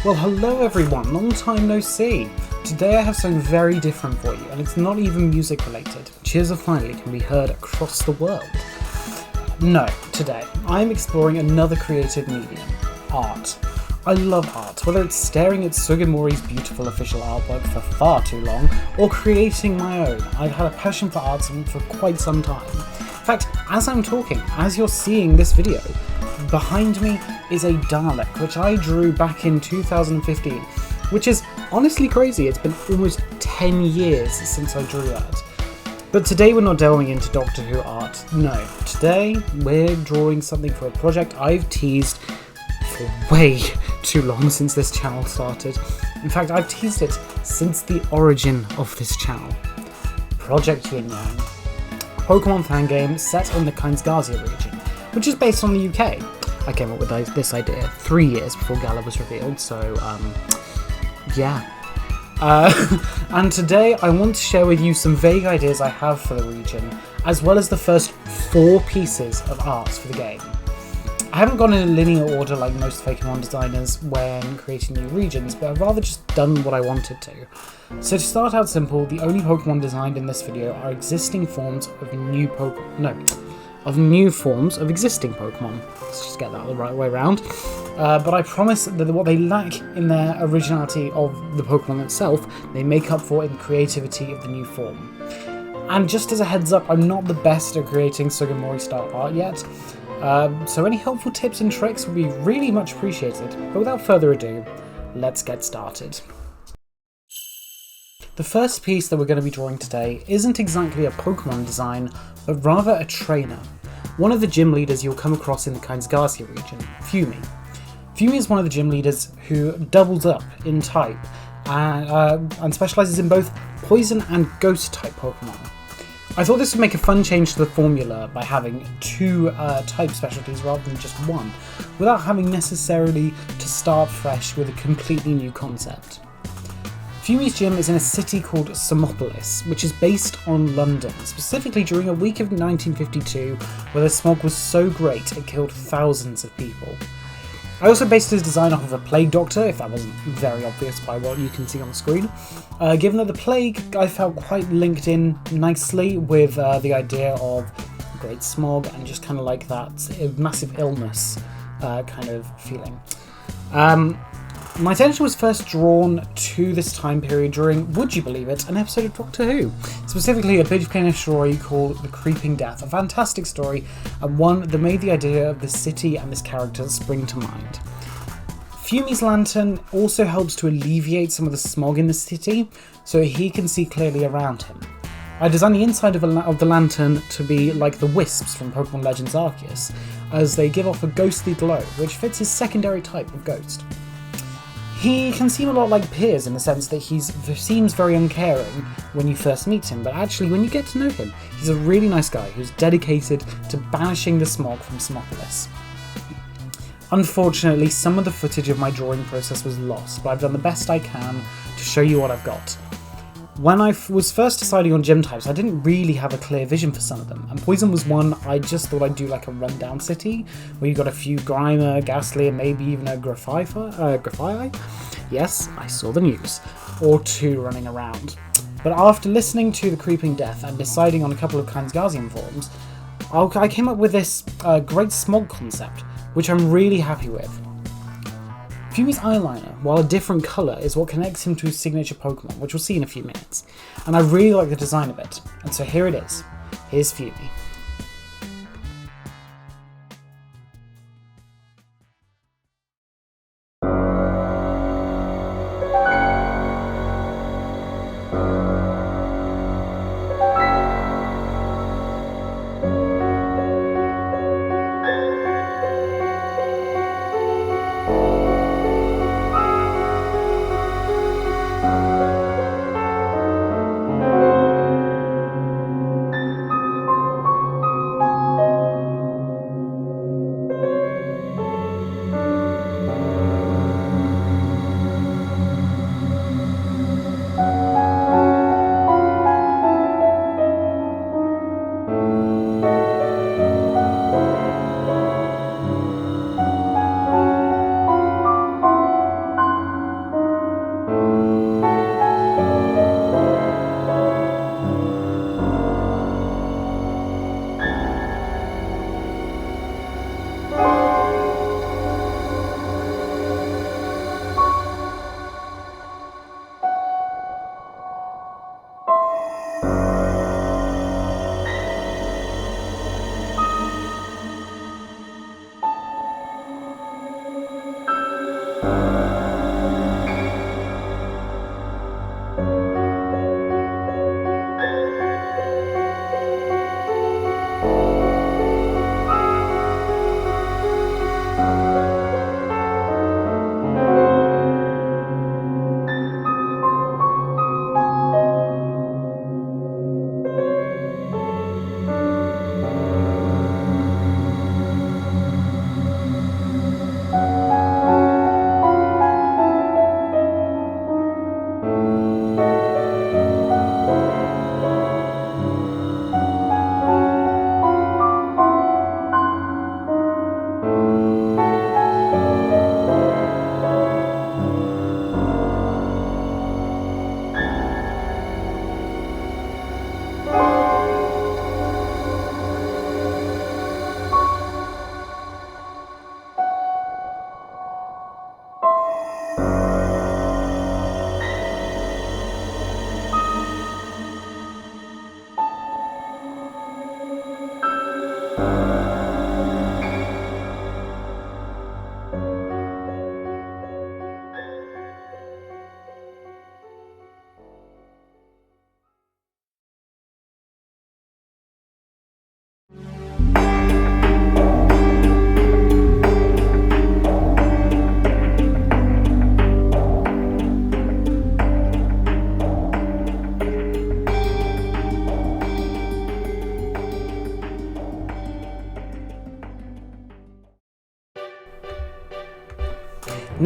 Well, hello everyone, long time no see. Today I have something very different for you, and it's not even music related. Cheers of Finally can be heard across the world. No, today I am exploring another creative medium, art. I love art, whether it's staring at Sugimori's beautiful official artwork for far too long, or creating my own. I've had a passion for art for quite some time. In fact, as I'm talking, as you're seeing this video, behind me is a Dalek, which I drew back in 2015, which is honestly crazy. It's been almost 10 years since I drew that. But today we're not delving into Doctor Who art, no. Today we're drawing something for a project I've teased for way too long since this channel started. In fact, I've teased it since the origin of this channel. Project Yin Yang. Pokemon fan game set in the Kainsgasia region, which is based on the UK. I came up with this idea 3 years before Gala was revealed, so yeah. And today I want to share with you some vague ideas I have for the region, as well as the first 4 pieces of art for the game. I haven't gone in a linear order like most Pokemon designers when creating new regions, but I've rather just done what I wanted to. So to start out simple, the only Pokemon designed in this video are existing forms of new forms of existing Pokemon. Let's just get that the right way around. But I promise that what they lack in their originality of the Pokemon itself, they make up for in the creativity of the new form. And just as a heads up, I'm not the best at creating Sugimori style art yet, so any helpful tips and tricks would be really much appreciated. But without further ado, let's get started. The first piece that we're going to be drawing today isn't exactly a Pokemon design, but rather a trainer. One of the gym leaders you'll come across in the Kainsgasia region, Fumie. Fumie is one of the gym leaders who doubles up in type and specialises in both poison and ghost type Pokemon. I thought this would make a fun change to the formula by having 2 type specialties rather than just one, without having necessarily to start fresh with a completely new concept. Fumie's gym is in a city called Somopolis, which is based on London, specifically during a week of 1952 where the smog was so great it killed thousands of people. I also based his design off of a plague doctor, if that wasn't very obvious by what you can see on the screen, given that the plague I felt quite linked in nicely with the idea of great smog and just kind of like that massive illness kind of feeling. My attention was first drawn to this time period during, would you believe it, an episode of Doctor Who, specifically a big-finish story called The Creeping Death, a fantastic story and one that made the idea of the city and this character spring to mind. Fumie's lantern also helps to alleviate some of the smog in the city so he can see clearly around him. I designed the inside of the lantern to be like the wisps from Pokemon Legends Arceus, as they give off a ghostly glow, which fits his secondary type of ghost. He can seem a lot like Piers in the sense that he seems very uncaring when you first meet him, but actually when you get to know him, he's a really nice guy who's dedicated to banishing the smog from Somopolis. Unfortunately, some of the footage of my drawing process was lost, but I've done the best I can to show you what I've got. When I was first deciding on gym types, I didn't really have a clear vision for some of them, and Poison was one I just thought I'd do like a rundown city, where you got a few Grimer, Ghastly, and maybe even a Grafii? Yes, I saw the news. Or 2 running around. But after listening to The Creeping Death and deciding on a couple of Kainsgasian forms, I came up with this great smog concept, which I'm really happy with. Fumie's eyeliner, while a different colour, is what connects him to his signature Pokemon, which we'll see in a few minutes, and I really like the design of it, and so here it is. Here's Fumie.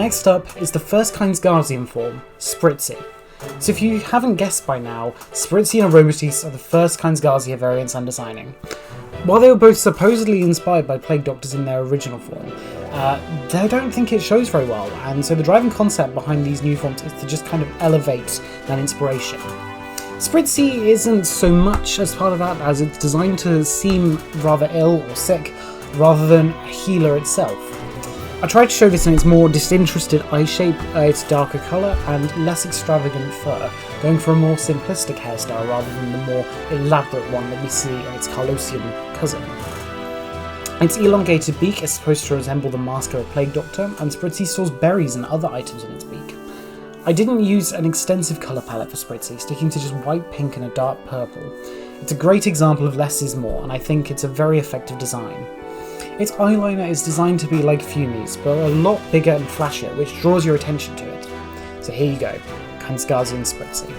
Next up is the first Kainsgasian form, Spritzy. So if you haven't guessed by now, Spritzy and Aromatisse are the first Kainsgasia variants I'm designing. While they were both supposedly inspired by Plague Doctors in their original form, I don't think it shows very well, and so the driving concept behind these new forms is to just kind of elevate that inspiration. Spritzy isn't so much as part of that, as it's designed to seem rather ill or sick, rather than a healer itself. I tried to show this in its more disinterested eye shape, its darker colour, and less extravagant fur, going for a more simplistic hairstyle rather than the more elaborate one that we see in its Carlosian cousin. Its elongated beak is supposed to resemble the mask of a Plague Doctor, and Spritzy stores berries and other items in its beak. I didn't use an extensive colour palette for Spritzy, sticking to just white, pink and a dark purple. It's a great example of less is more, and I think it's a very effective design. Its eyeliner is designed to be like Fumie's, but a lot bigger and flashier, which draws your attention to it. So here you go, Kainsgasian Spritzy.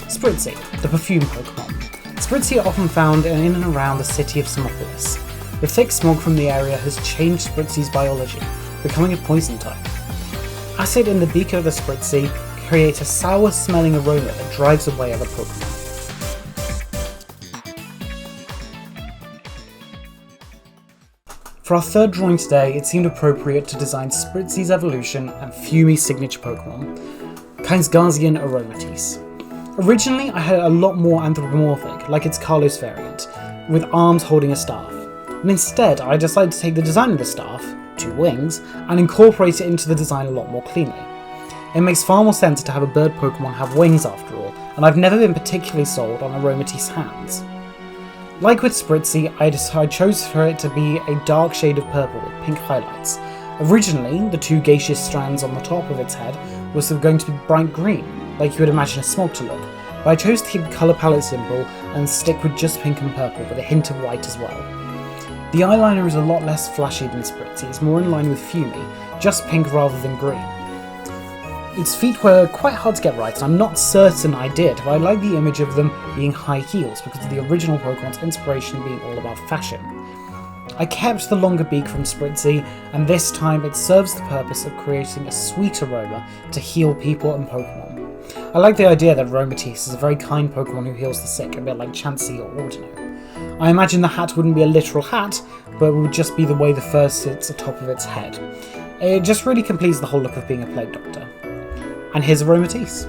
Spritzy, the perfume Pokemon. Spritzy are often found in and around the city of Simopolis. The thick smog from the area has changed Spritzy's biology, becoming a poison type. Acid in the beak of the Spritzy creates a sour-smelling aroma that drives away other Pokemon. For our third drawing today, it seemed appropriate to design Spritzy's evolution and Fumie's signature Pokemon, Kainsgasian Aromatisse. Originally, I had a lot more anthropomorphic, like its Carlos variant, with arms holding a staff. And instead, I decided to take the design of the staff, 2 wings, and incorporate it into the design a lot more cleanly. It makes far more sense to have a bird Pokemon have wings after all, and I've never been particularly sold on Aromatisse's hands. Like with Spritzy, I chose for it to be a dark shade of purple with pink highlights. Originally, the 2 gaseous strands on the top of its head was going to be bright green, like you would imagine a smog to look, but I chose to keep the colour palette simple and stick with just pink and purple with a hint of white as well. The eyeliner is a lot less flashy than Spritzy's, more in line with Fumie, just pink rather than green. Its feet were quite hard to get right, and I'm not certain I did, but I like the image of them being high heels because of the original Pokemon's inspiration being all about fashion. I kept the longer beak from Spritzy, and this time it serves the purpose of creating a sweet aroma to heal people and Pokemon. I like the idea that Aromatisse is a very kind Pokemon who heals the sick, a bit like Chansey or Ordino. I imagine the hat wouldn't be a literal hat, but it would just be the way the fur sits atop of its head. It just really completes the whole look of being a plague doctor. And here's Aromatisse.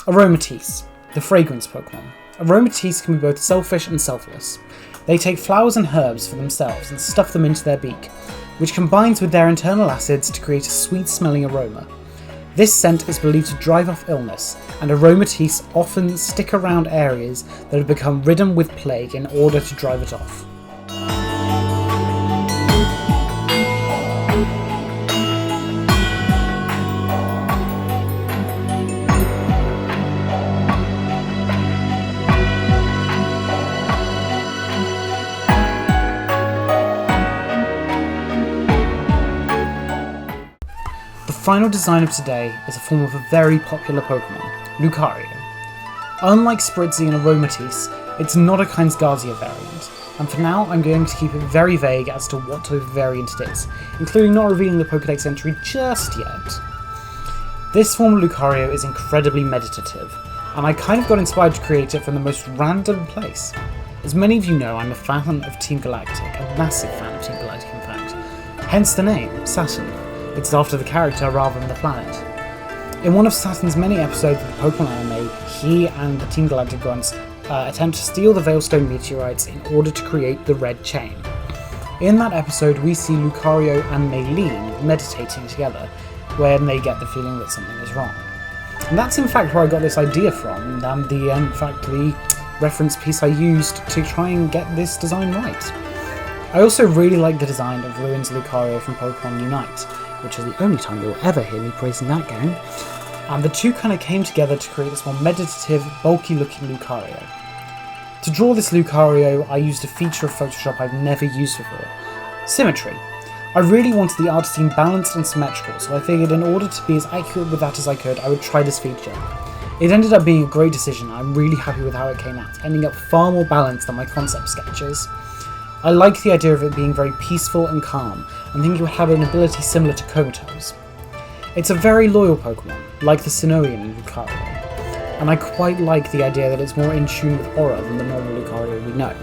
Aromatisse, the fragrance Pokemon. Aromatisse can be both selfish and selfless. They take flowers and herbs for themselves and stuff them into their beak, which combines with their internal acids to create a sweet-smelling aroma. This scent is believed to drive off illness, and Aromatisse often stick around areas that have become ridden with plague in order to drive it off. The final design of today is a form of a very popular Pokemon, Lucario. Unlike Spritzy and Aromatisse, it's not a Kainsgasia variant, and for now I'm going to keep it very vague as to what type of variant it is, including not revealing the Pokédex entry just yet. This form of Lucario is incredibly meditative, and I kind of got inspired to create it from the most random place. As many of you know, I'm a fan of Team Galactic, a massive fan of Team Galactic in fact, hence the name, Saturn. It's after the character rather than the planet. In one of Saturn's many episodes of the Pokemon anime, he and the Team Galactic grunts attempt to steal the Veilstone meteorites in order to create the Red Chain. In that episode, we see Lucario and Maylene meditating together, when they get the feeling that something is wrong. And that's in fact where I got this idea from, and the reference piece I used to try and get this design right. I also really like the design of Ruin's Lucario from Pokemon Unite, which is the only time you'll ever hear me praising that game, and the two kind of came together to create this more meditative, bulky looking Lucario. To draw this Lucario, I used a feature of Photoshop I've never used before: symmetry. I really wanted the art to seem balanced and symmetrical, so I figured in order to be as accurate with that as I could, I would try this feature. It ended up being a great decision, and I'm really happy with how it came out, ending up far more balanced than my concept sketches. I like the idea of it being very peaceful and calm, and think it would have an ability similar to Comatose. It's a very loyal Pokemon, like the Sinnoh in Lucario, and I quite like the idea that it's more in tune with Aura than the normal Lucario we know.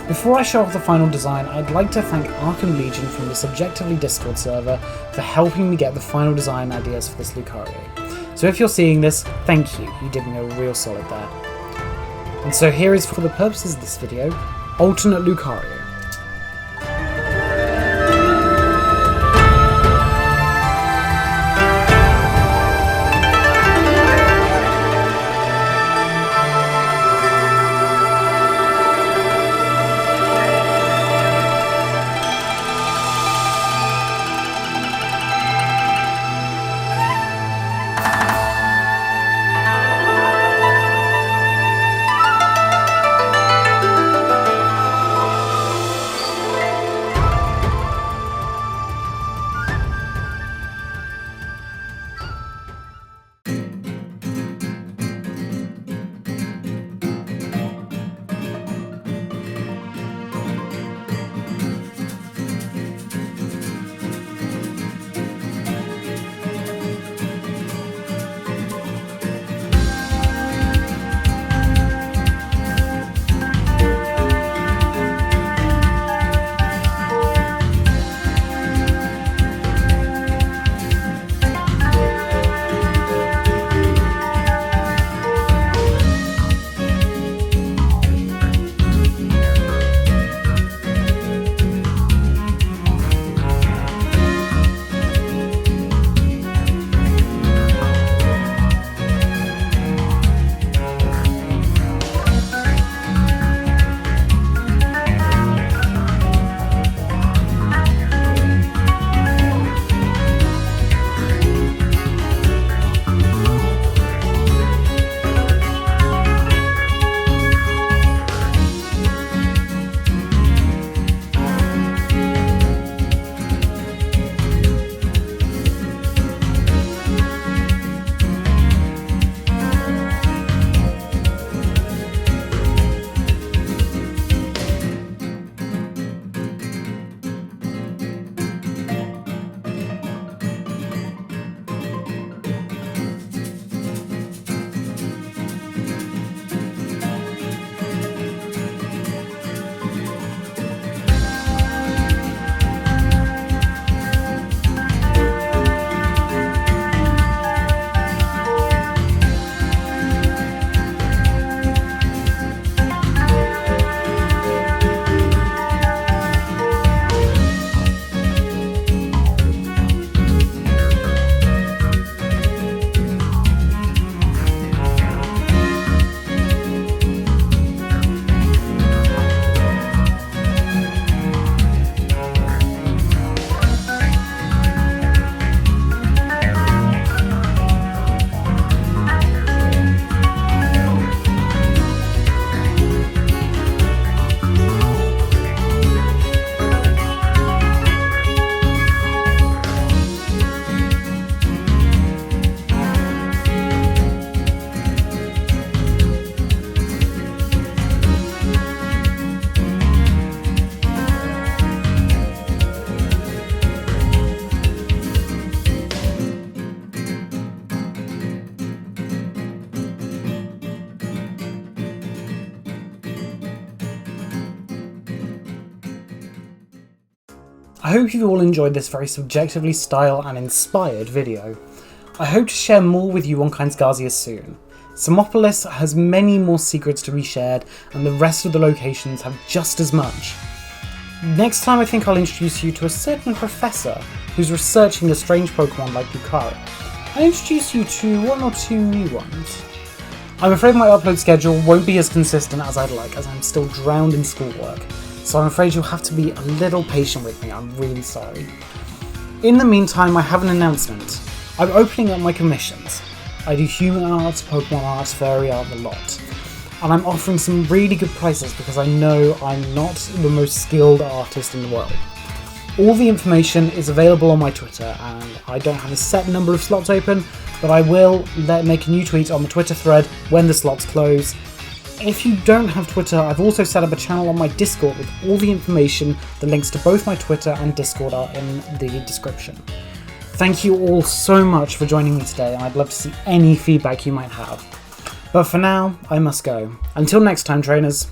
Before I show off the final design, I'd like to thank Arkham Legion from the Subjectively Discord server for helping me get the final design ideas for this Lucario. So if you're seeing this, thank you, you did me a real solid there. And so here is, for the purposes of this video, alternate Lucario. hope you all enjoyed this very subjectively styled and inspired video. I hope to share more with you on Kainsgasia soon. Samopolis has many more secrets to be shared, and the rest of the locations have just as much. Next time I think I'll introduce you to a certain professor who's researching a strange Pokemon like Lucario. I'll introduce you to 1 or 2 new ones. I'm afraid my upload schedule won't be as consistent as I'd like, as I'm still drowned in schoolwork, so I'm afraid you'll have to be a little patient with me. I'm really sorry. In the meantime, I have an announcement. I'm opening up my commissions. I do human art, Pokemon art, fairy art, the lot. And I'm offering some really good prices because I know I'm not the most skilled artist in the world. All the information is available on my Twitter, and I don't have a set number of slots open, but I will make a new tweet on the Twitter thread when the slots close. If you don't have Twitter, I've also set up a channel on my Discord with all the information. The links to both my Twitter and Discord are in the description. Thank you all so much for joining me today, and I'd love to see any feedback you might have. But for now, I must go. Until next time, trainers.